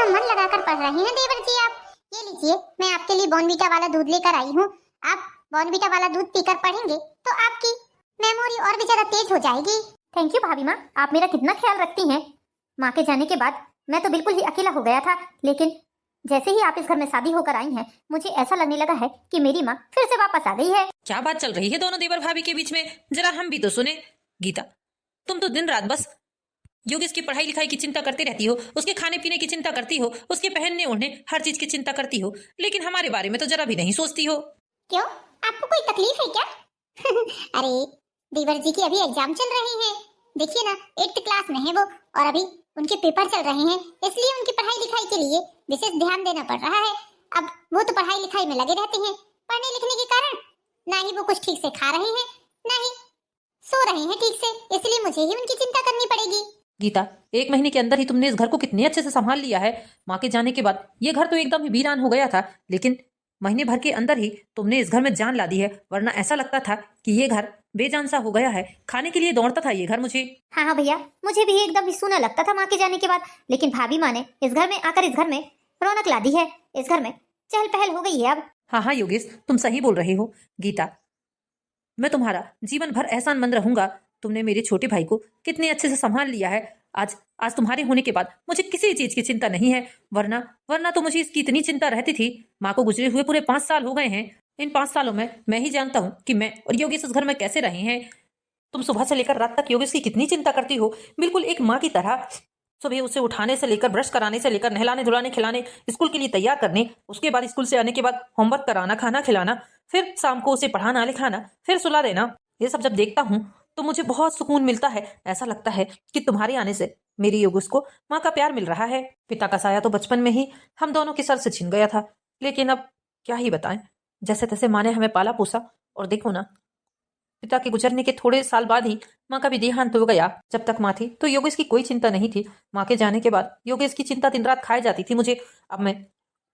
मन लगाकर पढ़ रहे हैं देवर जी आप। ये लीजिए, मैं आपके लिए बॉर्नवीटा वाला दूध लेकर आई हूँ। आप बॉर्नवीटा वाला दूध पीकर पढ़ेंगे तो आपकी मेमोरी और भी ज्यादा तेज हो जाएगी। थैंक यू भाभी माँ, आप मेरा कितना ख्याल रखती हैं। माँ के जाने के बाद मैं तो बिल्कुल ही अकेला हो गया था, लेकिन जैसे ही आप इस घर में शादी होकर आई हैं, मुझे ऐसा लगने लगा है कि मेरी माँ फिर से वापस आ गई है। क्या बात चल रही है दोनों देवर भाभी के बीच में, जरा हम भी तो सुने। गीता, तुम तो दिन रात बस योगेश की पढ़ाई लिखाई की चिंता करती रहती हो, उसके खाने पीने की चिंता करती हो, उसके पहनने ओढ़ने हर चीज की चिंता करती हो, लेकिन हमारे बारे में तो जरा भी नहीं सोचती हो। क्यों, आपको कोई तकलीफ है क्या? अरे देवर जी की अभी एग्जाम चल रहे हैं, देखिए ना 8th क्लास में है वो, और अभी उनके पेपर चल रहे हैं, इसलिए उनकी पढ़ाई लिखाई के लिए विशेष ध्यान देना पड़ रहा है। अब वो तो पढ़ाई लिखाई में लगे रहते हैं, पढ़ने लिखने के कारण ना ही वो कुछ ठीक से खा रहे हैं, ना ही सो रहे हैं ठीक से, इसलिए मुझे ही उनकी चिंता करनी पड़ेगी। गीता, 1 महीने के अंदर ही तुमने इस घर को कितने अच्छे से संभाल लिया है। माँ के जाने के बाद ये घर तो एकदम ही वीरान हो गया था, लेकिन महीने भर के अंदर ही तुमने इस घर में जान ला दी है, वरना ऐसा लगता था कि ये घर बेजान सा हो गया है। खाने के लिए दौड़ता था ये घर मुझे। हाँ भैया, मुझे भी एकदम ही सूना लगता था माँ के जाने के बाद, लेकिन भाभी माँ ने इस घर में आकर इस घर में रौनक ला दी है, इस घर में चहल पहल हो गई है अब। हाँ योगेश, तुम सही बोल रहे हो। गीता, मैं तुम्हारा जीवन भर एहसानमंद रहूंगा। तुमने मेरे छोटे भाई को कितने अच्छे से संभाल लिया है। आज आज तुम्हारे होने के बाद मुझे किसी चीज की चिंता नहीं है, वरना वरना तो मुझे इसकी इतनी चिंता रहती थी। माँ को गुजरे हुए पूरे 5 साल हो गए हैं। इन 5 सालों में मैं ही जानता हूँ कि मैं और योगेश इस घर में कैसे रहे हैं। तुम सुबह से लेकर रात तक योगेश की कितनी चिंता करती हो, बिल्कुल एक माँ की तरह। सुबह उसे उठाने से लेकर, ब्रश कराने से लेकर, नहलाने धुलाने खिलाने, स्कूल के लिए तैयार करने, उसके बाद स्कूल से आने के बाद होमवर्क कराना, खाना खिलाना, फिर शाम को उसे पढ़ाना लिखाना, फिर सुला देना। ये सब जब देखता हूँ तो मुझे बहुत सुकून मिलता है। ऐसा लगता है कि तुम्हारे आने से मेरी योगेश को माँ का प्यार मिल रहा है। पिता का साया तो बचपन में ही हम दोनों के सर से छिन गया था, लेकिन अब क्या ही बताएं। जैसे तैसे माँ ने हमें पाला पोसा, और देखो ना, पिता के गुजरने के थोड़े साल बाद ही माँ का भी देहांत हो गया। जब तक माँ थी तो योगेश की कोई चिंता नहीं थी। माँ के जाने के बाद योगेश की चिंता दिन रात खाई जाती थी मुझे। अब मैं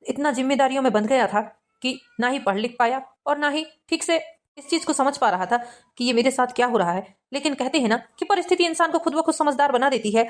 इतना जिम्मेदारियों में बंध गया था कि ना ही पढ़ लिख पाया और ना ही ठीक से इस चीज को समझ पा रहा था कि ये मेरे साथ क्या हो रहा है। लेकिन कहते हैं ना कि परिस्थिति इंसान को खुद ब खुद समझदार बना देती है।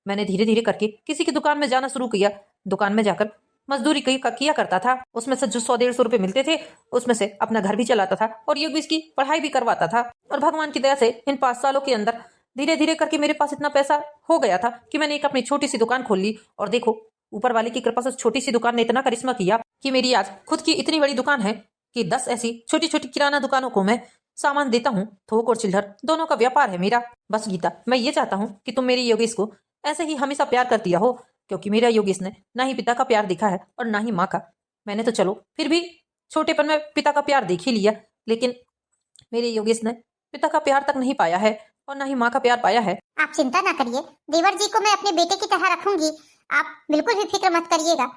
मैंने धीरे धीरे करके किसी की दुकान में जाना शुरू किया। दुकान में जाकर मजदूरी किया करता था। उसमें से जो 100-150 रुपए मिलते थे, उसमें से अपना घर भी चलाता था और योगेश की पढ़ाई भी करवाता था। और भगवान की दया से इन 5 सालों के अंदर धीरे धीरे करके मेरे पास इतना पैसा हो गया था कि मैंने एक अपनी छोटी सी दुकान खोल ली। और देखो, ऊपर वाले की कृपा से छोटी सी दुकान ने इतना करिश्मा किया कि मेरी आज खुद की इतनी बड़ी दुकान है कि 10 ऐसी छोटी छोटी किराना दुकानों को मैं सामान देता हूँ। थोक और चिल्लर दोनों का व्यापार है मेरा। बस गीता, मैं ये चाहता हूँ कि तुम मेरे योगेश को ऐसे ही हमेशा प्यार करती रहो, क्योंकि मेरा योगेश ने ना ही पिता का प्यार देखा है और ना ही माँ का। मैंने तो चलो फिर भी छोटेपन में पिता का प्यार देख ही लिया, लेकिन मेरे योगेश ने पिता का प्यार तक नहीं पाया है और ना ही माँ का प्यार पाया है। आप चिंता ना करिए, देवर जी को मैं अपने बेटे की तरह रखूंगी। आप बिल्कुल भी फिक्र मत करिएगा।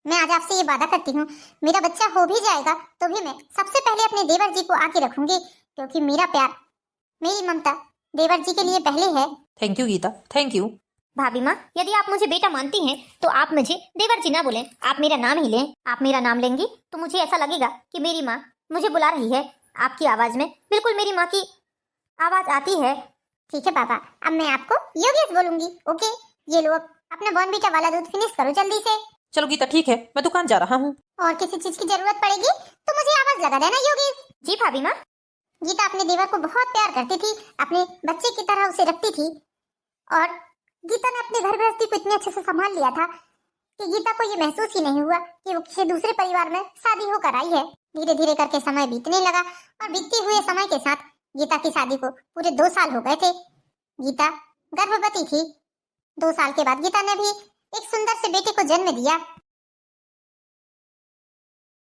मैं आज आपसे ये वादा करती हूँ, मेरा बच्चा हो भी जाएगा तो भी मैं सबसे पहले अपने देवर जी को आके रखूंगी, क्योंकि मेरा प्यार, मेरी ममता देवर जी के लिए पहले है। Thank you Geeta, thank you. भाभी माँ, यदि आप मुझे बेटा मानती हैं तो आप मुझे देवर जी ना बोलें, आप मेरा नाम ही लें। आप मेरा नाम लेंगी तो मुझे ऐसा लगेगा कि मेरी माँ मुझे बुला रही है। आपकी आवाज में बिल्कुल मेरी माँ की आवाज आती है। ठीक है पापा, अब मैं आपको योगेश बोलूंगी। ओके, ये लो अपना बॉर्नवीटा वाला दूध फिनिश करो जल्दी से। चलो गीता, ठीक है, मैं दुकान जा रहा हूँ। और किसी चीज की जरूरत पड़ेगी तो मुझे आवाज लगा देना योगेश। जी भाभी माँ। गीता अपने देवर को बहुत प्यार करती थी, अपने बच्चे की तरह उसे रखती थी, और गीता ने अपने घर गृहस्थी को इतने अच्छे से संभाल लिया था कि गीता को ये महसूस ही नहीं हुआ कि वो किसी दूसरे परिवार में शादी होकर आई है। धीरे धीरे करके समय बीतने लगा और बीतते हुए समय के साथ गीता की शादी को पूरे 2 साल हो गए थे। गीता गर्भवती थी। 2 साल के बाद गीता ने भी एक सुंदर से बेटे को जन्म दिया।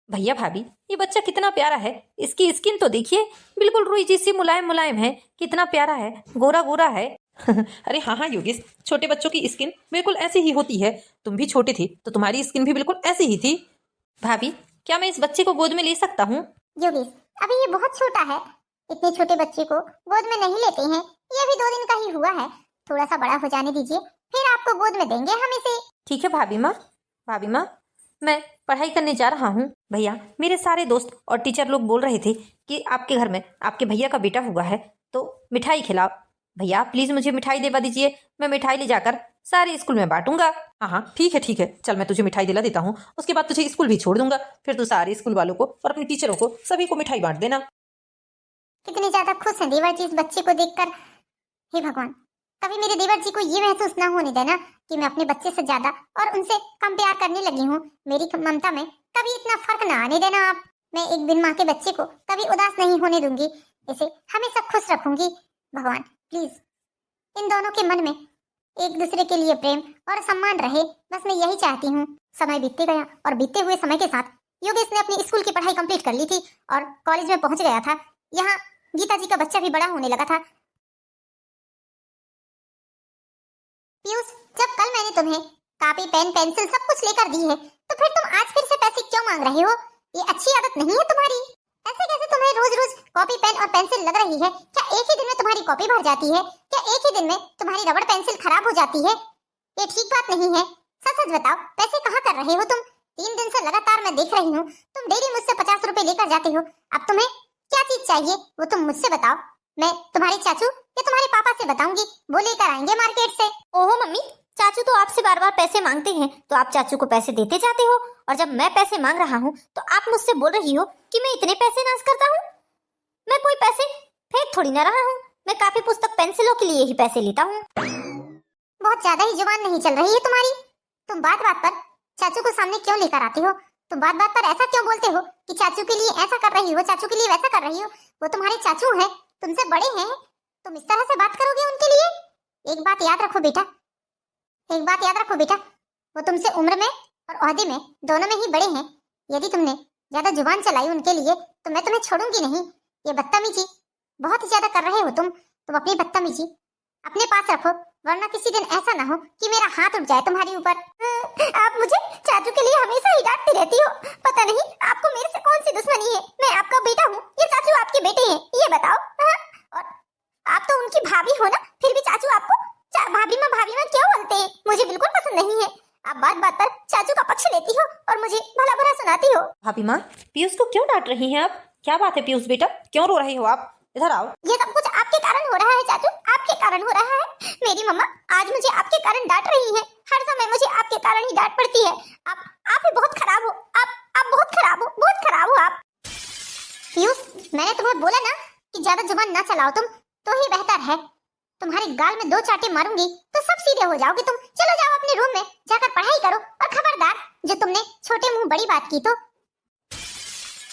भैया भाभी, ये बच्चा कितना प्यारा है। इसकी स्किन तो देखिए, बिल्कुल रुई जैसी मुलायम मुलायम है। कितना प्यारा है, गोरा गोरा है। अरे हाँ योगेश, छोटे बच्चों की स्किन बिल्कुल ऐसी ही होती है। तुम भी छोटी थी तो तुम्हारी स्किन भी बिल्कुल ऐसी ही थी। भाभी, क्या मैं इस बच्चे को गोद में ले सकता हूँ? योगेश, अभी ये बहुत छोटा है, इतने छोटे बच्चे को गोद में नहीं लेते हैं। ये अभी 2 दिन का ही हुआ है, थोड़ा सा बड़ा हो जाने दीजिए, फिर आपको गोद में देंगे हम इसे। ठीक है भाभी माँ। भाभी माँ, मैं पढ़ाई करने जा रहा हूँ। भैया, मेरे सारे दोस्त और टीचर लोग बोल रहे थे कि आपके घर में आपके भैया का बेटा हुआ है तो मिठाई खिलाओ। भैया प्लीज मुझे मिठाई दिलवा दीजिए, मैं मिठाई ले जाकर सारे स्कूल में बांटूंगा। हाँ हाँ ठीक है, चल मैं तुझे मिठाई दिला देता हूँ, उसके बाद तुझे स्कूल भी छोड़ दूंगा, फिर तू सारे स्कूल वालों को और अपनी टीचरों को सभी को मिठाई बांट देना। कितनी ज्यादा खुश हैं देवर जी इस बच्चे को देखकर। हे भगवान, कभी मेरे देवर जी को ये महसूस ना होने देना कि मैं अपने बच्चे से ज्यादा और उनसे कम प्यार करने लगी हूँ। मेरी ममता में कभी इतना फर्क ना आने देना आप। मैं एक बिन माँ के बच्चे को कभी उदास नहीं होने दूंगी, इसे हमेशा खुश रखूंगी। भगवान प्लीज इन दोनों के मन में एक दूसरे के लिए प्रेम और सम्मान रहे, बस मैं यही चाहती हूँ। समय बीतते गया और बीते हुए समय के साथ योगेश ने अपनी स्कूल की पढ़ाई कंप्लीट कर ली थी और कॉलेज में पहुंच गया था। यहाँ गीता जी का बच्चा भी बड़ा होने लगा था। पीयूष, जब कल मैंने तुम्हें कॉपी पेन पेंसिल सब कुछ लेकर दी है तो फिर तुम आज फिर से पैसे क्यों मांग रहे हो? ये अच्छी आदत नहीं है तुम्हारी। ऐसे कैसे तुम्हें रोज रोज कॉपी पेन और पेंसिल लग रही है? क्या एक ही दिन में तुम्हारी कॉपी भर जाती है? क्या एक ही दिन में तुम्हारी रबड़ पेंसिल खराब हो जाती है? ये ठीक बात नहीं है। सच सच बताओ, पैसे कहाँ कर रहे हो तुम? 3 दिन से लगातार मैं देख रही हूँ, तुम डेली मुझसे 50 रुपए लेकर जाते हो। अब तुम्हें क्या चीज चाहिए वो तुम मुझसे बताओ। मैं तुम्हारे चाचू या तुम्हारे पापा से बताऊंगी, वो लेकर आएंगे मार्केट से। ओहो मम्मी, चाचू तो आपसे बार बार पैसे मांगते हैं तो आप चाचू को पैसे देते जाते हो, और जब मैं पैसे मांग रहा हूँ तो आप मुझसे बोल रही हो कि मैं इतने पैसे नाश करता हूँ। मैं कोई पैसे फेंक थोड़ी ना रहा हूँ, मैं काफी पुस्तक पेंसिलों के लिए ही पैसे लेता हूँ। बहुत ज्यादा ही जुबान नहीं चल रही है तुम्हारी। तुम बात बात पर चाचू को सामने क्यों लेकर आते हो? तुम बात बात पर ऐसा क्यों बोलते हो कि चाचू के लिए ऐसा कर रही हो, चाचू के लिए वैसा कर रही हो? वो तुम्हारे चाचू हैं, तुमसे बड़े हैं, तुम इस तरह से बात करोगे उनके लिए? एक बात याद रखो बेटा, एक बात याद रखो बेटा, वो तुमसे उम्र में और ओहदे में दोनों में ही बड़े हैं। यदि तुमने ज्यादा जुबान चलाई उनके लिए तो मैं तुम्हें छोड़ूंगी नहीं। ये बदतमीजी बहुत ही ज्यादा कर रहे हो तुम अपनी बदतमीजी अपने पास रखो, वरना किसी दिन ऐसा ना हो कि मेरा हाथ उठ जाए तुम्हारे ऊपर। आप मुझे चाचू के लिए हमेशा ही डांटती रहती हो, पता नहीं आपको मेरे से कौन सी दुश्मनी है। मैं आपका बेटा हूँ, ये चाचू आपके बेटे हैं, ये बताओ। हाँ? और आप तो उनकी भाभी हो ना, फिर भी चाचू आपको भाभी माँ क्यों बोलते हैं? मुझे बिल्कुल पसंद नहीं है। आप बात बात पर चाचू का पक्ष लेती हो और मुझे भला बुरा सुनाती हो। भाभी माँ, पीयूष को क्यों डांट रही हैं आप? क्या बात है पीयूष बेटा, क्यों रो रहे हो आप? इधर आओ। ये सब कुछ आपके कारण हो रहा है चाचू, आपके कारण हो रहा है। मेरी मम्मा आज मुझे आपके कारण डांट रही है, हर समय मुझे आपके कारण ही डांट पड़ती है। आप भी बहुत खराब हो, आप बहुत खराब हो, बहुत खराब हो आप। पीयूष, मैंने तुम्हें बोला ना कि ज्यादा जुबान ना चलाओ तुम, तो ही बेहतर है। तुम्हारे गाल में 2 चाटे मारूंगी तो सब सीधे हो जाओगे तुम। चलो जाओ अपने रूम में जाकर पढ़ाई करो, और खबरदार जो तुमने छोटे मुंह बड़ी बात की तो।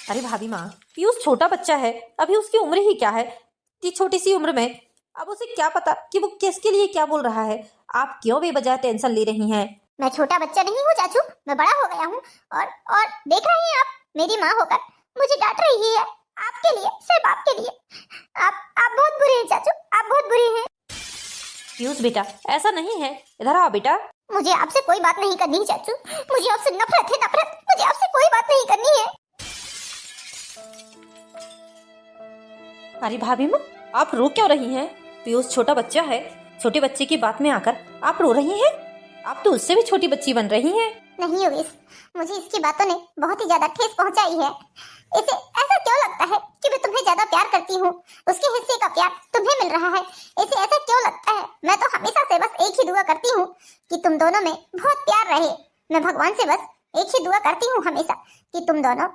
अरे भाभी माँ, पीयूष छोटा बच्चा है, अभी उसकी उम्र ही क्या है? इतनी छोटी सी उम्र में अब उसे क्या पता कि वो किसके लिए क्या बोल रहा है। आप क्यों बेवजह टेंशन ले रही हैं? मैं छोटा बच्चा नहीं हूँ चाचू, मैं बड़ा हो गया हूँ, और देख रही हैं आप, मेरी माँ होकर मुझे डांट रही है आपके लिए, सिर्फ आपके लिए। आप बहुत बुरे हैं चाचू, आप बहुत बुरे हैं। पीयूष बेटा, ऐसा नहीं है, इधर आओ बेटा। मुझे आपसे कोई बात नहीं करनी है चाचू, मुझे आपसे नफरत है, नफरत। मुझे आपसे कोई बात नहीं करनी है। अरे भाभी माँ, आप रो क्यों रही हैं? पीयूष छोटा बच्चा है, छोटे बच्चे की बात में आकर आप रो रही हैं? आप तो उससे भी छोटी बच्ची बन रही हैं। नहीं योगेश, मुझे इसकी बातों ने बहुत ही ज्यादा ठेस पहुंचाई है। इसे ऐसा क्यों लगता है कि मैं तुम्हें ज्यादा प्यार करती हूँ? उसके हिस्से का प्यार तुम्हें मिल रहा है, इसे ऐसा क्यों लगता है? मैं तो हमेशा से बस एक ही दुआ करती हूँ कि तुम दोनों में बहुत प्यार रहे। मैं भगवान से बस एक ही दुआ करती हूँ हमेशा कि तुम दोनों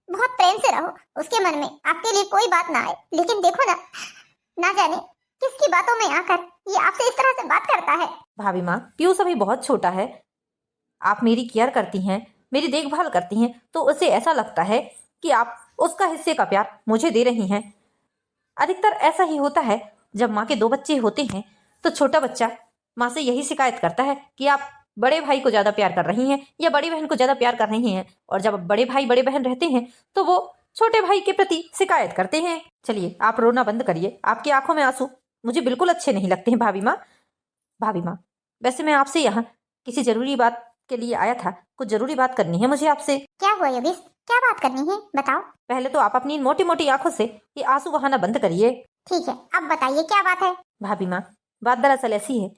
बहुत प्रेम से रहो, उसके मन में आपके लिए कोई बात ना आए। लेकिन देखो ना जाने किसकी बातों में आकर ये आपसे इस तरह से बात करता है। भाभी माँ, पीयूष अभी बहुत छोटा है, आप मेरी केयर करती हैं, मेरी देखभाल करती हैं, तो उसे ऐसा लगता है कि आप उसका हिस्से का प्यार मुझे दे रही हैं। अधिकतर ऐसा ही होता है, जब माँ के 2 बच्चे होते हैं तो छोटा बच्चा माँ से यही शिकायत करता है कि आप बड़े भाई को ज्यादा प्यार कर रही हैं या बड़ी बहन को ज्यादा प्यार कर रही हैं, और जब बड़े भाई बड़े बहन रहते हैं तो वो छोटे भाई के प्रति शिकायत करते हैं। चलिए आप रोना बंद करिए, आपकी आंखों में आंसू मुझे बिल्कुल अच्छे नहीं लगते हैं भाभी माँ। भाभी माँ, वैसे मैं आपसे यहाँ किसी जरूरी बात के लिए आया था, कुछ जरूरी बात करनी है मुझे आपसे। क्या हुआ योगेश, क्या बात करनी है बताओ। पहले तो आप अपनी मोटी मोटी आंखों से ये आंसू बहाना बंद करिए। ठीक है, अब बताइए क्या बात है। भाभी माँ, बात दरअसल ऐसी है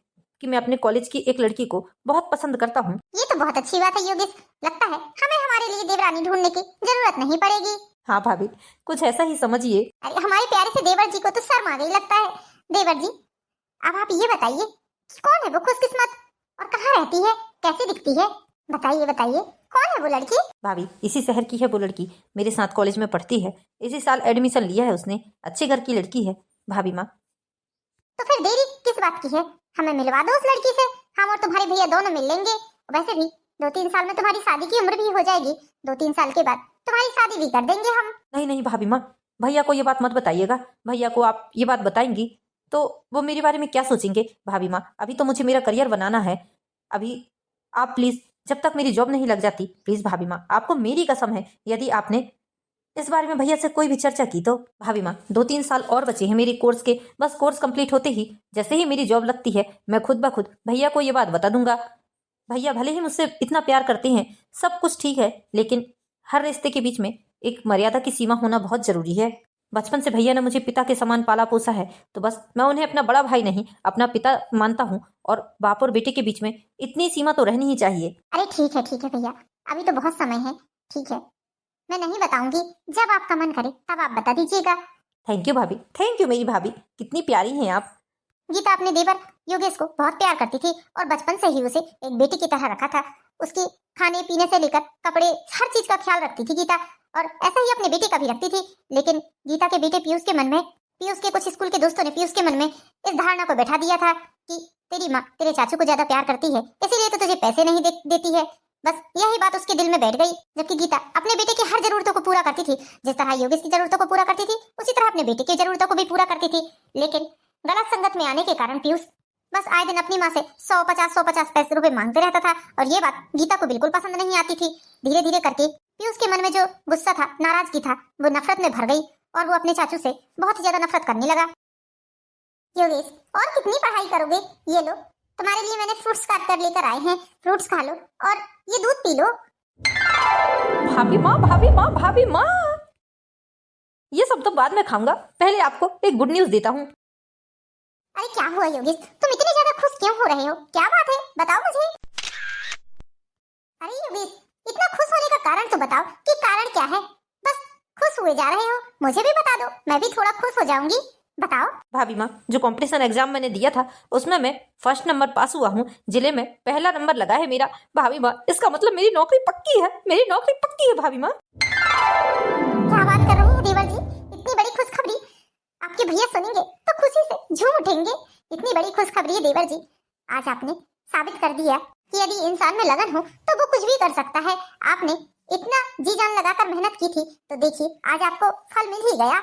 कि मैं अपने कॉलेज की एक लड़की को बहुत पसंद करता हूँ। ये तो बहुत अच्छी बात है योगेश, लगता है हमें हमारे लिए देवरानी ढूंढने की जरूरत नहीं पड़ेगी। हाँ भाभी, कुछ ऐसा ही समझिए। अरे हमारे प्यारे से देवर जी को तो शर्म आ गई लगता है। देवर जी, अब आप ये बताइए कि कौन है वो खुशकिस्मत और कहाँ रहती है, कैसी दिखती है? बताइए बताइए, कौन है वो लड़की? भाभी इसी शहर की है वो लड़की, मेरे साथ कॉलेज में पढ़ती है, इसी साल एडमिशन लिया है उसने, अच्छे घर की लड़की है भाभी माँ। तो फिर देरी किस बात की है? हमें मिलवा दो उस लड़की से, हम और तुम्हारे भैया दोनों मिल लेंगे। वैसे भी 2-3 साल में तुम्हारी शादी की उम्र भी हो जाएगी, 2-3 साल के बाद तुम्हारी शादी भी कर देंगे हम। नहीं नहीं भाभी माँ, भैया को ये बात मत बताइएगा, भैया को आप ये बात बताएंगी तो वो मेरे बारे में क्या सोचेंगे भाभी माँ। अभी तो मुझे मेरा करियर बनाना है, अभी आप प्लीज जब तक मेरी जॉब नहीं लग जाती, प्लीज भाभी माँ, आपको मेरी कसम है, यदि आपने इस बारे में भैया से कोई भी चर्चा की तो भाभी माँ 2-3 साल और बचे हैं मेरे कोर्स के, बस कोर्स कंप्लीट होते ही जैसे ही मेरी जॉब लगती है मैं खुद ब खुद भैया को ये बात बता दूंगा। भैया भले ही मुझसे इतना प्यार करते हैं, सब कुछ ठीक है, लेकिन हर रिश्ते के बीच में एक मर्यादा की सीमा होना बहुत जरूरी है। बचपन से भैया ने मुझे पिता के समान पाला पोसा है, तो बस मैं उन्हें अपना बड़ा भाई नहीं अपना पिता मानता हूँ, और बाप और बेटे के बीच में इतनी सीमा तो रहनी ही चाहिए। अरे ठीक है भैया, अभी तो बहुत समय है, ठीक है, मैं नहीं बताऊंगी, जब आपका मन करे तब आप बता दीजिएगा। थैंक यू भाभी, थैंक यू मेरी भाभी, कितनी प्यारी हैं आप। गीता अपने देवर योगेश को बहुत प्यार करती थी और बचपन से ही उसे एक बेटी की तरह रखा था। उसकी खाने पीने से लेकर कपड़े हर चीज का ख्याल रखती थी गीता, और ऐसा ही अपने बेटे का भी रखती थी। लेकिन गीता के बेटे पीयूष के मन में, पीयूष के कुछ स्कूल के दोस्तों ने पीयूष के मन में इस धारणा को बैठा दिया था कि तेरी माँ तेरे चाचू को ज्यादा प्यार करती है, इसीलिए तो तुझे पैसे नहीं देती है। बस यही बात उसके दिल में बैठ गई। जबकि गीता अपने बेटे की हर जरूरतों को पूरा करती थी, जिस तरह योगेश की जरूरतों को पूरा करती थी उसी तरह अपने बेटे की जरूरतों को भी पूरा करती थी। लेकिन गलत संगत में आने के कारण पीयूष बस आए दिन अपनी माँ से 150 पैसे रुपए मांगते रहता था, और ये बात गीता को बिल्कुल पसंद नहीं आती थी। धीरे धीरे करके पीयूष के मन में जो गुस्सा था, नाराजगी था, वो नफरत में भर गई और वो अपने चाचू से बहुत ही ज्यादा नफरत करने लगा। योगेश, और कितनी पढ़ाई करोगे? ये लो, तुम्हारे लिए मैंने फ्रूट्स काट कर लेकर आए हैं, फ्रूट्स खा लो और ये दूध पी लो। भाभी माँ भाभी माँ भाभी माँ, ये सब तो बाद में खाऊंगा, पहले आपको एक गुड न्यूज देता हूँ। अरे क्या हुआ योगेश, तुम इतने ज्यादा खुश क्यों हो रहे हो? क्या बात है, बताओ मुझे। अरे योगेश, इतना खुश होने का कारण तो बताओ कि कारण क्या है? बस खुश हुए जा रहे हो, मुझे भी बता दो, मैं भी थोड़ा खुश हो जाऊंगी, बताओ। भाभी माँ, जो कंपटीशन एग्जाम मैंने दिया था उसमें मैं फर्स्ट नंबर पास हुआ हूँ, जिले में पहला नंबर लगा है मेरा। भाभी माँ, इसका मतलब मेरी नौकरी पक्की है, मेरी नौकरी पक्की है भाभी माँ। क्या बात कर रहे हैं देवर जी, इतनी बड़ी खुशखबरी आपके भैया सुनेंगे तो खुशी से झूम उठेंगे। इतनी बड़ी खुशखबरी है देवर जी, आज आपने साबित कर दिया कि यदि इंसान में लगन हो तो वो कुछ भी कर सकता है। आपने इतना जी जान लगाकर मेहनत की थी, तो देखिए आज आपको फल मिल ही गया।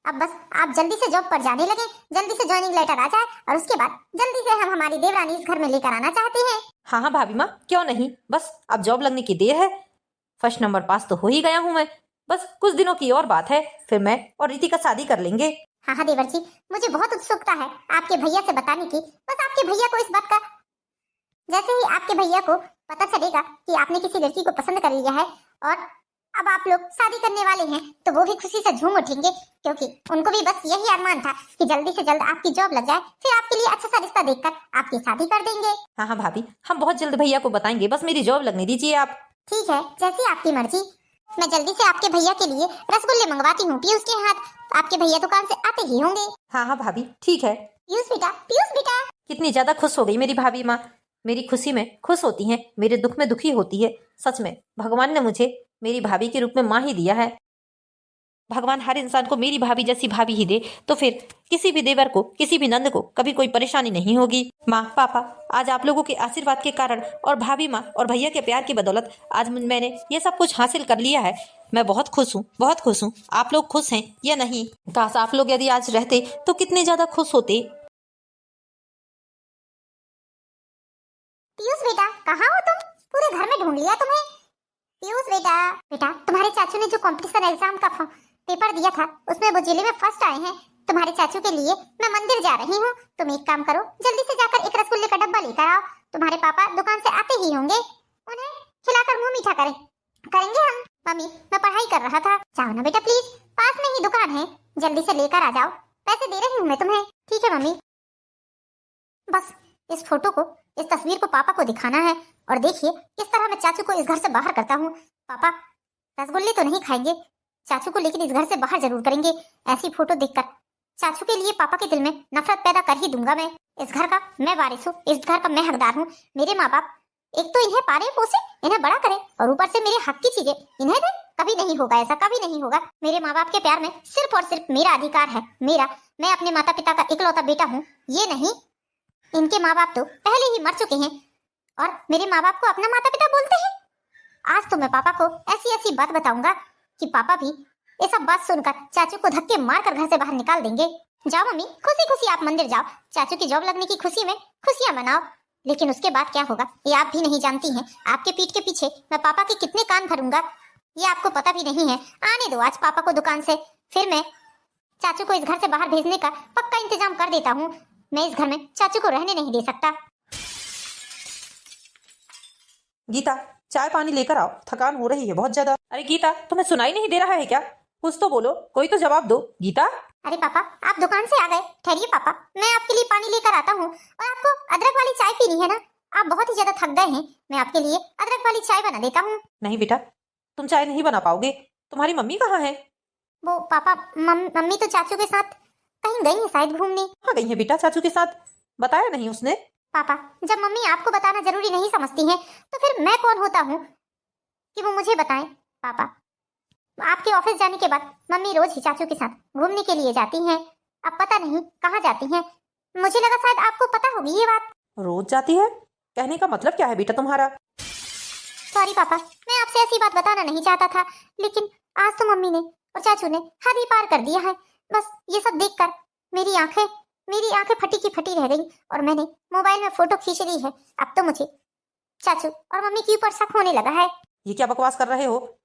अब बस आप जल्दी से जॉब पर जाने लगे, जल्दी से ज्वाइनिंग लेटर आ जाए और उसके बाद जल्दी से हम हमारी देवरानी इस घर में लेकर आना चाहते हैं। हाँ हाँ भाभी माँ, क्यों नहीं, बस अब जॉब लगने की देर है, फर्स्ट नंबर पास तो हो ही गया हूँ मैं, बस कुछ दिनों की और बात है, फिर मैं और रीति का शादी कर लेंगे। हाँ हाँ देवर जी, मुझे बहुत उत्सुकता है आपके भैया से बताने की। बस आपके भैया को इस बात का, जैसे ही आपके भैया को पता चलेगा कि आपने किसी लड़की को पसंद कर लिया है और अब आप लोग शादी करने वाले हैं, तो वो भी खुशी से झूम उठेंगे, क्योंकि उनको भी बस यही अरमान था कि जल्दी से जल्द आपकी जॉब लग जाए, फिर आपके लिए अच्छा सा रिश्ता देखकर आपकी शादी कर देंगे। हाँ हाँ भाभी, हम बहुत जल्द भैया को बताएंगे, बस मेरी जॉब लगने दीजिए आप। ठीक है, जैसी आपकी मर्जी। मैं जल्दी से आपके भैया के लिए रसगुल्ले मंगवाती हूँ पीयूष के हाथ, आपके भैया दुकान से आते ही होंगे। हाँ हाँ भाभी, ठीक है। पीयूष बेटा, पीयूष बेटा। कितनी ज्यादा खुश हो गई मेरी भाभी माँ, मेरी खुशी में खुश होती हैं, मेरे दुख में दुखी होती है। सच में भगवान ने मुझे मेरी भाभी के रूप में माँ ही दिया है। भगवान हर इंसान को मेरी भाभी जैसी भाभी ही दे, तो फिर किसी भी देवर को, किसी भी नंद को कभी कोई परेशानी नहीं होगी। माँ पापा, आज आप लोगों के आशीर्वाद के कारण और भाभी माँ और भैया के प्यार की बदौलत आज मैंने ये सब कुछ हासिल कर लिया है। मैं बहुत खुश हूँ, बहुत खुश हूँ। आप लोग खुश हैं या नहीं? काश आप लोग यदि आज रहते तो कितने ज्यादा खुश होते। पीयूष बेटा, कहाँ हो तुम? पूरे घर में ढूंढ लिया तुम्हें। पीयूष बेटा, बेटा तुम्हारे चाचू ने जो कंपटीशन एग्जाम का पेपर दिया था उसमें वो जिले में फर्स्ट आए हैं। तुम्हारे चाचू के लिए मैं मंदिर जा रही हूँ, तुम एक काम करो, जल्दी से जाकर एक रसगुल्ले का डब्बा लेकर आओ। तुम्हारे पापा दुकान से आते ही होंगे, उन्हें खिलाकर मुंह मीठा करेंगे हम। मम्मी, मैं पढ़ाई कर रहा था, जाओ ना बेटा प्लीज, पास में ही दुकान है, जल्दी से लेकर आ जाओ, पैसे दे रही हूँ मैं तुम्हें। ठीक है मम्मी। बस इस फोटो को, इस तस्वीर को पापा को दिखाना है, और देखिए किस तरह मैं चाचू को इस घर से बाहर करता हूँ। पापा रसगुल्ले तो नहीं खाएंगे चाचू को, लेकिन इस घर से बाहर जरूर करेंगे। ऐसी फोटो देखकर चाचू के लिए पापा के दिल में नफरत पैदा कर ही दूंगा मैं। इस घर का मैं वारिस हूँ, इस घर का मैं हकदार हूँ। मेरे माँ बाप एक तो इन्हें पाले पोसे, इन्हें बड़ा करे, और ऊपर से मेरे हक की चीजें इन्हें दे। कभी नहीं होगा ऐसा, कभी नहीं होगा। मेरे माँ बाप के प्यार में सिर्फ और सिर्फ मेरा अधिकार है, मेरा। मैं अपने माता पिता का इकलौता बेटा हूँ, ये नहीं। इनके माँ बाप तो पहले ही मर चुके हैं और मेरे माँ बाप को अपना माता पिता बोलते हैं। आज तो मैं पापा को ऐसी ऐसी बात बताऊंगा कि पापा भी ये सब बात सुनकर चाचू को धक्के मारकर घर से बाहर निकाल देंगे। जाओ मम्मी, खुशी खुशी आप मंदिर जाओ, चाचू की जॉब लगने की खुशी में खुशियां मनाओ। लेकिन उसके बाद क्या होगा ये आप भी नहीं जानती हैं। आपके पीठ के पीछे मैं पापा के कितने कान भरूंगा ये आपको पता भी नहीं है। आने दो आज पापा को दुकान से, फिर मैं चाचू को इस घर से बाहर भेजने का पक्का इंतजाम कर देता हूँ। मैं इस घर में चाचू को रहने नहीं दे सकता। गीता, चाय पानी लेकर आओ, थकान हो रही है बहुत ज्यादा। अरे गीता, तुम्हें सुनाई नहीं दे रहा है क्या? कुछ तो बोलो, कोई तो जवाब दो। गीता। अरे पापा, आप दुकान से आ गए? ठहरिए पापा, मैं आपके लिए पानी लेकर आता हूँ। और आपको अदरक वाली चाय पीनी है ना? आप बहुत ही ज्यादा थक गए हैं, मैं आपके लिए अदरक वाली चाय बना देता हूँ। नहीं बेटा, तुम चाय नहीं बना पाओगे। तुम्हारी मम्मी कहाँ है? वो पापा, मम्मी तो चाचू के साथ कहीं गई है शायद घूमने। कहाँ गई है बेटा चाचू के साथ? बताया नहीं उसने? पापा, जब मम्मी आपको बताना जरूरी नहीं समझती हैं, तो फिर मैं कौन होता हूँ कि वो मुझे बताएं? पापा, आपके ऑफिस जाने के बाद मम्मी रोज ही चाचू के साथ घूमने के लिए जाती हैं। अब पता नहीं कहाँ जाती हैं। मुझे लगा शायद आपको पता होगी ये बात। रोज जाती है? कहने का मतलब क्या है बेटा तुम्हारा? सॉरी पापा, मैं आपसे ऐसी बात बताना नहीं चाहता था, लेकिन आज तो मम्मी ने और चाचू ने हद ही पार कर दिया है। बस ये सब देखकर मेरी आंखें फटी की फटी रह गई और मैंने मोबाइल में फोटो खींच ली है। अब तो मुझे चाचू और मम्मी के ऊपर शक होने लगा है। ये क्या बकवास कर रहे हो?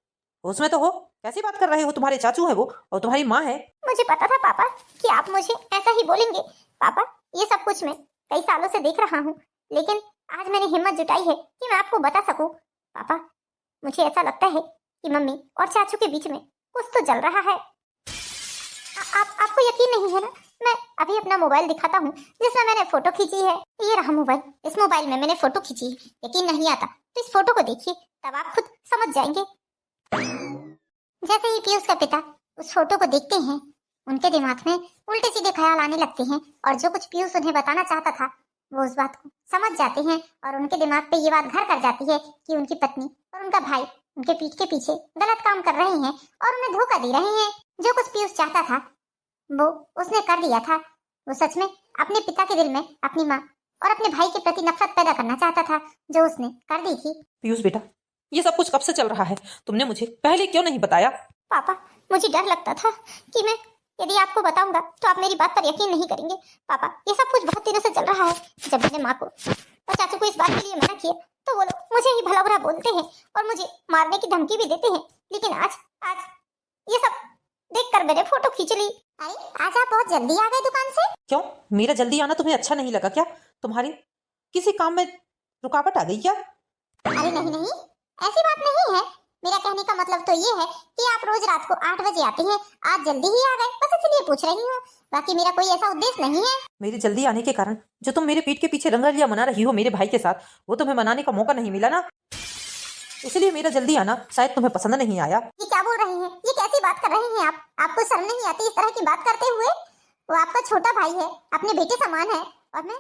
उसमें तो हो, कैसी बात कर रहे हो? तुम्हारे चाचू है वो और तुम्हारी माँ है। मुझे पता था पापा कि आप मुझे ऐसा ही बोलेंगे। पापा, ये सब कुछ मैं कई सालों से देख रहा हूँ, लेकिन आज मैंने हिम्मत जुटाई है कि मैं आपको बता सकूं। पापा, मुझे ऐसा लगता है कि मम्मी और चाचू के बीच में कुछ तो चल रहा है। आपको यकीन नहीं है ना? मैं अभी अपना मोबाइल दिखाता हूँ जिसमें मैंने फोटो खींची है। ये रहा मोबाइल, इस मोबाइल में मैंने फोटो खींची है। यकीन नहीं आता तो इस फोटो को देखिए, तब आप खुद समझ जाएंगे। जैसे ही पीयूष का पिता उस फोटो को देखते हैं, उनके दिमाग में उल्टे सीधे ख्याल आने लगते हैं और जो कुछ पीयूष उन्हें बताना चाहता था वो उस बात को समझ जाते हैं और उनके दिमाग पे ये बात घर कर जाती है कि उनकी पत्नी और उनका भाई उनके पीठ के पीछे गलत काम कर रहे हैं और उन्हें धोखा दे रहे हैं। जो कुछ पीयूष चाहता था वो उसने कर दिया था। वो सच में अपने पिता के दिल में अपनी माँ और अपने भाई के प्रति नफरत पैदा करना चाहता था, जो उसने कर दी थी। पीयूष बेटा, ये सब कुछ कब से चल रहा है? तुमने मुझे पहले क्यों नहीं बताया? पापा, मुझे डर लगता था कि मैं यदि आपको बताऊंगा तो आप मेरी बात पर यकीन नहीं करेंगे। पापा, ये सब कुछ बहुत दिनों से चल रहा है। जब मैंने माँ को और चाचू को इस बात के लिए मना किया तो वो लोग मुझे ही भला बुरा बोलते हैं और मुझे मारने की धमकी भी देते हैं। लेकिन आज ये सब देखकर मैंने फोटो खींच ली। अरे, आज आप बहुत जल्दी आ गए दुकान से। क्यों, मेरा जल्दी आना तुम्हें अच्छा नहीं लगा क्या? तुम्हारे किसी काम में रुकावट आ गई क्या? अरे नहीं, ऐसी बात नहीं है। मेरा कहने का मतलब तो ये है कि आप रोज रात को 8 बजे आते हैं, आज जल्दी ही आ गए, बस इसलिए पूछ रही हूँ। बाकी मेरा कोई ऐसा उद्देश्य नहीं है। मेरे जल्दी आने के कारण जो तुम मेरे पीठ के पीछे रंगरलिया मना रही हो मेरे भाई के साथ, वो तुम्हें मनाने का मौका नहीं मिला ना, इसलिए मेरा जल्दी आना शायद तुम्हें पसंद नहीं आया। ये क्या बोल रहे हैं? ये कैसी बात कर रहे हैं आप? आपको शर्म नहीं आती इस तरह की बात करते हुए? वो आपका छोटा भाई है, अपने बेटे समान है। और मैं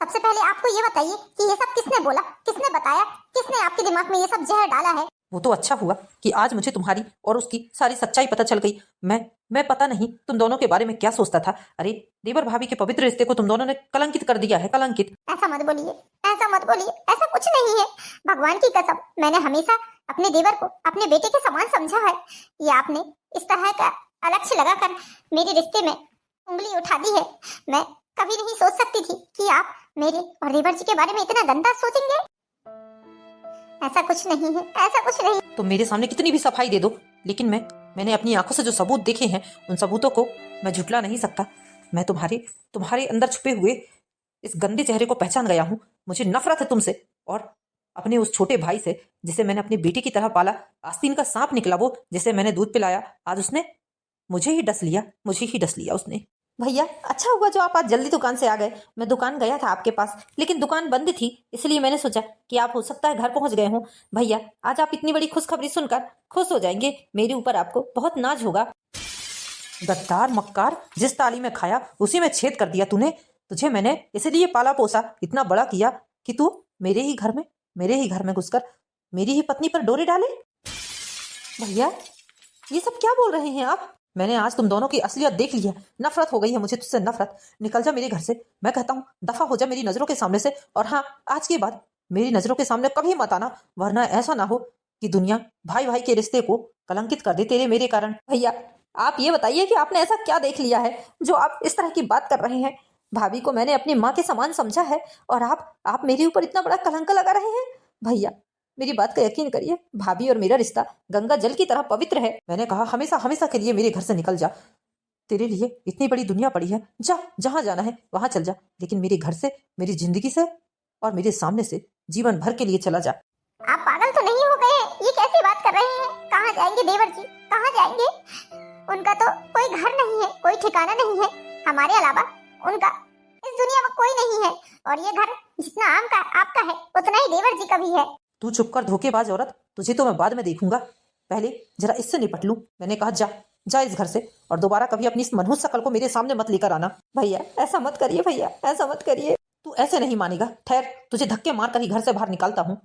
सबसे पहले आपको ये बताइए कि ये सब किसने बोला, किसने बताया, किसने आपके दिमाग में ये सब जहर डाला है? वो तो अच्छा हुआ कि आज मुझे तुम्हारी और उसकी सारी सच्चाई पता चल गई। मैं पता नहीं तुम दोनों के बारे में क्या सोचता था। अरे, देवर भाभी के पवित्र रिश्ते को तुम दोनों ने कलंकित कर दिया है, कलंकित। ऐसा मत बोलिए, ऐसा मत बोलिए, ऐसा कुछ नहीं है। भगवान की कसम, मैंने हमेशा अपने देवर को अपने बेटे के समान समझा है। ये आपने इस तरह का अलक्ष्य लगाकर मेरे रिश्ते में उंगली उठा दी है। मैं कभी नहीं सोच सकती थी कि आप मेरे और देवर जी के बारे में इतना गंदा सोचेंगे। ऐसा कुछ नहीं है, ऐसा कुछ नहीं। तुम मेरे सामने कितनी भी सफाई दे दो, लेकिन मैंने अपनी आंखों से जो सबूत देखे हैं उन सबूतों को मैं झुटला नहीं सकता। मैं तुम्हारे अंदर छुपे हुए इस गंदे चेहरे को पहचान गया हूँ। मुझे नफरत है तुमसे और अपने उस छोटे भाई से जिसे मैंने अपनी बेटी की तरह पाला। आस्तीन का सांप निकला वो, जिसे मैंने दूध पिलाया, आज उसने मुझे ही डस लिया उसने। भैया, अच्छा हुआ जो आप आज जल्दी दुकान से आ गए। मैं दुकान गया था आपके पास, लेकिन दुकान बंद थी, इसलिए मैंने सोचा कि आप हो सकता है घर पहुंच गए हों। भैया, आज आप इतनी बड़ी खुशखबरी सुनकर खुश हो जाएंगे। मेरे ऊपर आपको बहुत नाज होगा। गद्दार, मक्कार, जिस ताली में खाया उसी में छेद कर दिया तूने। तुझे मैंने इसलिए पाला पोसा, इतना बड़ा किया कि तू मेरे ही घर में घुसकर मेरी ही पत्नी पर डोरे डाले। भैया ये सब क्या बोल रहे हैं आप? मैंने आज तुम दोनों की असलियत देख ली है। नफरत हो गई है मुझे तुझसे, नफरत। निकल जा मेरे घर से। मैं कहता हूँ दफा हो जा मेरी नजरों के सामने से। और हाँ, आज के बाद मेरी नजरों के सामने कभी मत आना, वरना ऐसा ना हो कि दुनिया भाई भाई के रिश्ते को कलंकित कर दे तेरे मेरे कारण। भैया आप ये बताइए कि आपने ऐसा क्या देख लिया है जो आप इस तरह की बात कर रहे हैं? भाभी को मैंने अपनी माँ के समान समझा है और आप मेरे ऊपर इतना बड़ा कलंक लगा रहे हैं। भैया मेरी बात का यकीन करिए, भाभी और मेरा रिश्ता गंगा जल की तरह पवित्र है। मैंने कहा हमेशा हमेशा के लिए मेरे घर से निकल जा। तेरे लिए इतनी बड़ी दुनिया पड़ी है, जा जहां जाना है वहां चल जा, लेकिन मेरे घर से, मेरी जिंदगी से और मेरे सामने से जीवन भर के लिए चला जा। आप पागल तो नहीं हो गए? ये कैसी बात कर रहे हैं? कहाँ जाएंगे देवर जी, कहाँ जाएंगे? उनका तो कोई घर नहीं है, कोई ठिकाना नहीं है। हमारे अलावा उनका इस दुनिया में कोई नहीं है। और ये घर जितना आपका है उतना ही देवर जी का भी है। तू चुप कर धोखेबाज औरत, तुझे तो मैं बाद में देखूंगा, पहले जरा इससे निपट लूं। मैंने कहा जा इस घर से और दोबारा कभी अपनी इस मनहूस शकल को मेरे सामने मत लेकर आना। भैया ऐसा मत करिए, भैया ऐसा मत करिए। तू ऐसे नहीं मानेगा, ठहर तुझे धक्के मार कर ही घर से बाहर निकालता हूँ।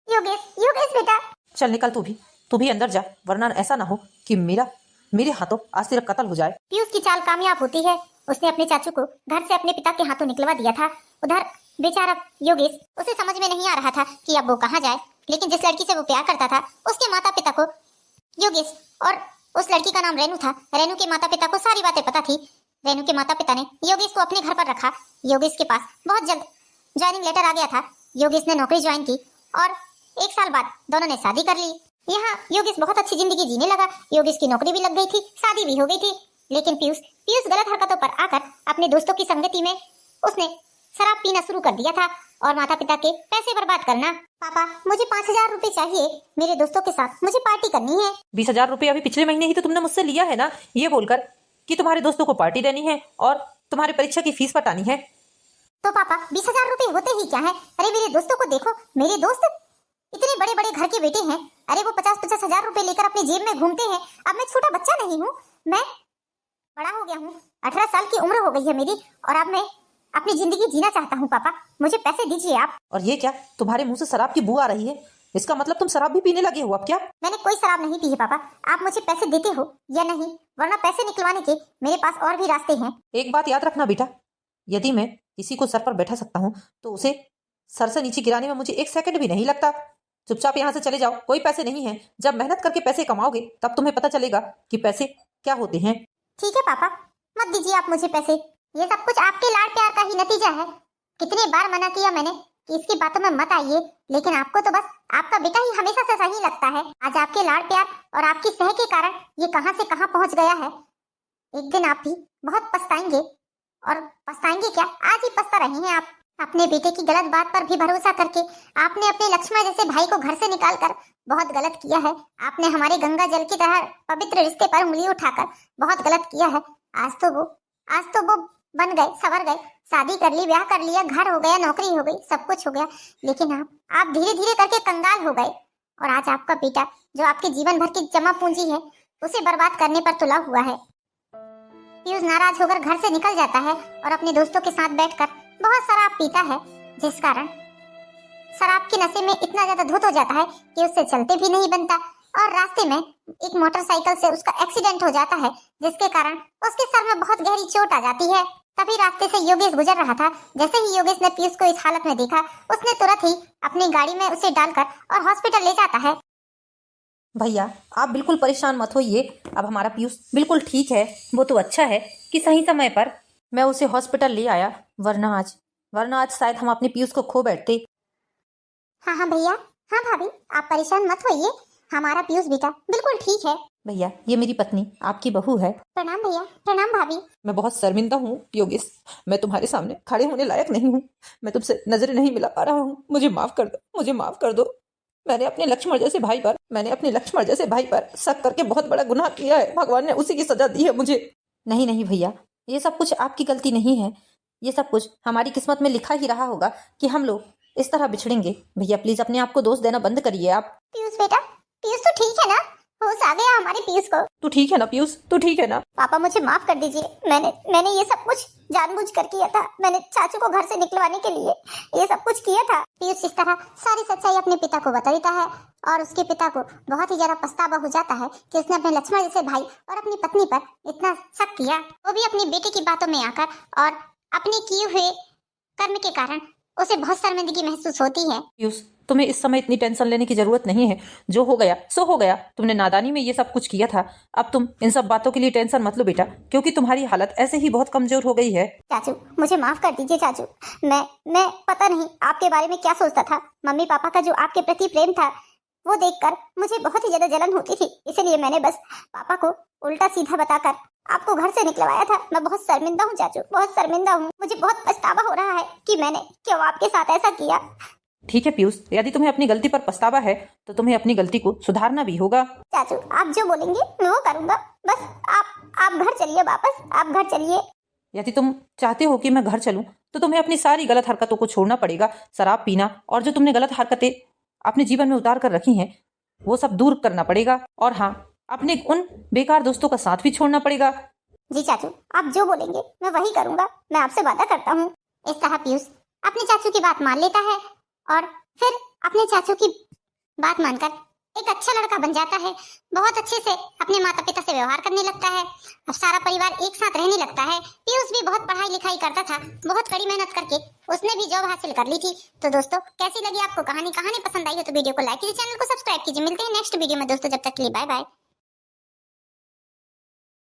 योगेश बेटा, चल निकल तू भी अंदर जा, वरना ऐसा ना हो कि मेरे हाथों आज तेरा कत्ल हो जाए। पीयूष की चाल कामयाब होती है। उसने अपने चाचू को घर से अपने पिता के हाथों निकलवा दिया था। उधर बेचारा योगेश, उसे समझ में नहीं आ रहा था कि अब वो कहाँ जाए। लेकिन जिस लड़की से वो प्यार करता था उसके माता पिता को, योगेश और उस लड़की का नाम रेनू था, रेनू के माता पिता को सारी बातें पता थी। रेनू के माता पिता ने योगेश को अपने घर पर रखा। योगेश के पास बहुत जल्द ज्वाइनिंग लेटर आ गया था। योगेश ने नौकरी ज्वाइन की और 1 साल बाद दोनों ने शादी कर ली। यहाँ योगेश बहुत अच्छी जिंदगी जीने लगा। योगेश की नौकरी भी लग गई थी, शादी भी हो गई थी। लेकिन पीयूष गलत हरकतों पर आकर अपने दोस्तों की संगति में उसने शराब पीना शुरू कर दिया था और माता पिता के पैसे बर्बाद करना। पापा मुझे 5,000 रुपए चाहिए, मेरे दोस्तों के साथ मुझे पार्टी करनी है। 20,000 रुपए अभी पिछले महीने ही तो तुमने मुझसे लिया है ना, ये बोलकर कि तुम्हारे दोस्तों को पार्टी देनी है और तुम्हारे परीक्षा की फीस पटानी है। तो पापा 20,000 रुपए होते ही क्या है? अरे मेरे दोस्तों को देखो, मेरे दोस्त इतने बड़े बड़े घर के बेटे हैं। अरे वो 50-50 हजार रुपए लेकर अपनी जेब में घूमते हैं। अब मैं छोटा बच्चा नहीं हूँ, मैं बड़ा हो गया हूँ। 18 साल की उम्र हो गई है मेरी और अब मैं अपनी जिंदगी जीना चाहता हूँ। पापा मुझे पैसे दीजिए आप। और ये क्या, तुम्हारे मुंह से शराब की बू आ रही है? इसका मतलब तुम शराब भी पीने लगे हो अब क्या? मैंने कोई शराब नहीं पी है पापा। आप मुझे पैसे देते हो या नहीं, वरना पैसे निकलवाने के मेरे पास और भी रास्ते हैं। एक बात याद रखना बेटा, यदि मैं किसी को सर पर बैठा सकता हूँ तो उसे सर से नीचे गिराने में मुझे 1 सेकंड भी नहीं लगता। चुपचाप यहाँ से चले जाओ, कोई पैसे नहीं है। जब मेहनत करके पैसे कमाओगे तब तुम्हें पता चलेगा कि पैसे क्या होते हैं। ठीक है पापा, मत दीजिए आप मुझे पैसे। ये सब कुछ आपके लाड प्यार का ही नतीजा है। कितनी बार मना किया मैंने कि इसकी बातों में मत आइए, लेकिन आपको तो बस आपका बेटा ही हमेशा से सही लगता है। आज आपके लाड प्यार और आपकी सह के कारण ये कहां से कहां पहुंच गया है। एक दिन आप भी बहुत पछताएंगे, और पछताएंगे क्या, आज ही पछता रहे हैं आप। अपने बेटे की गलत बात पर भी भरोसा करके आपने अपने लक्ष्मण जैसे भाई को घर से निकालकर बहुत गलत किया है। आपने हमारे गंगा जल की तरह पवित्र रिश्ते पर उंगली उठाकर बहुत गलत किया है। आज तो वो बन गए, संवर गए, शादी कर ली, ब्याह कर लिया, घर हो गया, नौकरी हो गई, सब कुछ हो गया। लेकिन आप धीरे धीरे करके कंगाल हो गए और आज आपका बेटा जो आपके जीवन भर की जमा पूंजी है उसे बर्बाद करने पर तुला हुआ है। पीयूष नाराज होकर घर से निकल जाता है और अपने दोस्तों के साथ बैठकर बहुत शराब पीता है, जिस कारण शराब के नशे में इतना ज्यादा धुत हो जाता है कि उससे चलते भी नहीं बनता और रास्ते में एक मोटरसाइकिल से उसका एक्सीडेंट हो जाता है, जिसके कारण उसके सर में बहुत गहरी चोट आ जाती है। तभी रास्ते से योगेश गुजर रहा था। जैसे ही योगेश ने पीयूष को इस हालत में देखा, उसने तुरंत ही अपनी गाड़ी में उसे डालकर और हॉस्पिटल ले जाता है। भैया आप बिल्कुल परेशान मत होइए, अब हमारा पीयूष बिल्कुल ठीक है। वो तो अच्छा है कि सही समय पर मैं उसे हॉस्पिटल ले आया, वरना आज शायद हम अपने पीयूष को खो बैठते। हाँ भैया, हाँ भाभी, आप परेशान मत होइए, हमारा पीयूष बेटा बिल्कुल ठीक है। भैया ये मेरी पत्नी आपकी बहू है। प्रणाम भैया, प्रणाम भाभी। मैं बहुत शर्मिंदा हूँ योगेश, मैं तुम्हारे सामने खड़े होने लायक नहीं हूँ। मैं तुमसे नजरें नहीं मिला पा रहा हूँ, मुझे माफ कर दो, मुझे माफ कर दो। मैंने अपने लक्ष्मण जैसे भाई पर शक करके बहुत बड़ा गुनाह किया है। भगवान ने उसी की सजा दी है मुझे। नहीं भैया, ये सब कुछ आपकी गलती नहीं है। ये सब कुछ हमारी किस्मत में लिखा ही रहा होगा कि हम लोग इस तरह बिछड़ेंगे। भैया प्लीज अपने आप को दोष देना बंद करिए आप। पीयूष बेटा, पीयूष तो ठीक है ना? होश आ गया हमारे पीयूष को। तू ठीक है ना पीयूष, तू ठीक है ना? पापा मुझे माफ कर दीजिए। मैंने ये सब कुछ जानबूझकर किया था। मैंने चाचू को घर से निकलवाने के लिए ये सब कुछ किया था। पीयूष इस तरह सारी सच्चाई अपने पिता को बता देता है और उसके पिता को बहुत ही ज्यादा पछतावा हो जाता है कि उसने अपने लक्ष्मण जैसे भाई और अपनी पत्नी पर इतना शक किया, वो भी अपनी बेटे की बातों में आकर, और अपने किए हुए कर्म के कारण उसे बहुत शर्मिंदगी महसूस होती है। पीयूष, तुम्हें इस समय इतनी टेंशन लेने की जरूरत नहीं है। जो हो गया सो हो गया। तुमने नादानी में ये सब कुछ किया था। अब तुम इन सब बातों के लिए टेंशन मत लो बेटा, क्योंकि तुम्हारी हालत ऐसे ही बहुत कमजोर हो गई है। चाचू मुझे माफ कर दीजिए चाचू। मैं पता नहीं आपके बारे में क्या सोचता था। मम्मी पापा का जो आपके प्रति प्रेम था वो देखकर मुझे बहुत ही ज्यादा जलन होती थी, इसलिए मैंने बस पापा को उल्टा सीधा बताकर आपको घर से निकलवाया था। मैं बहुत शर्मिंदा हूँ चाचू, बहुत शर्मिंदा हूँ। मुझे बहुत पछतावा हो रहा है कि मैंने क्यों आपके साथ ऐसा किया। ठीक है पीयूष, यदि तुम्हें अपनी गलती पर पछतावा है तो तुम्हें अपनी गलती को सुधारना भी होगा। चाचू आप जो बोलेंगे मैं वो करूंगा। बस आप घर चलिए वापस, आप घर चलिए। यदि तुम चाहते हो कि मैं घर चलूं तो तुम्हें अपनी सारी गलत हरकतों को छोड़ना पड़ेगा। शराब पीना और जो तुमने गलत हरकतें अपने जीवन में उतार कर रखी हैं वो सब दूर करना पड़ेगा। और हाँ, अपने उन बेकार दोस्तों का साथ भी छोड़ना पड़ेगा। जी चाचू आप जो बोलेंगे मैं वही करूंगा, मैं आपसे वादा करता हूँ। इस तरह पीयूष अपने चाचू की बात मान लेता है और फिर अपने चाचू की बात मानकर एक अच्छा लड़का बन जाता है। बहुत अच्छे से अपने माता पिता से व्यवहार करने लगता है। अब सारा परिवार एक साथ रहने लगता है। पीयूष भी बहुत पढ़ाई लिखाई करता था, बहुत कड़ी मेहनत करके उसने भी जॉब हासिल कर ली थी। तो दोस्तों कैसी लगी आपको कहानी? कहानी पसंद आई हो तो वीडियो को लाइक कीजिए, चैनल को सब्सक्राइब कीजिए। मिलते हैं नेक्स्ट वीडियो में दोस्तों, जब तक के लिए बाय बाय।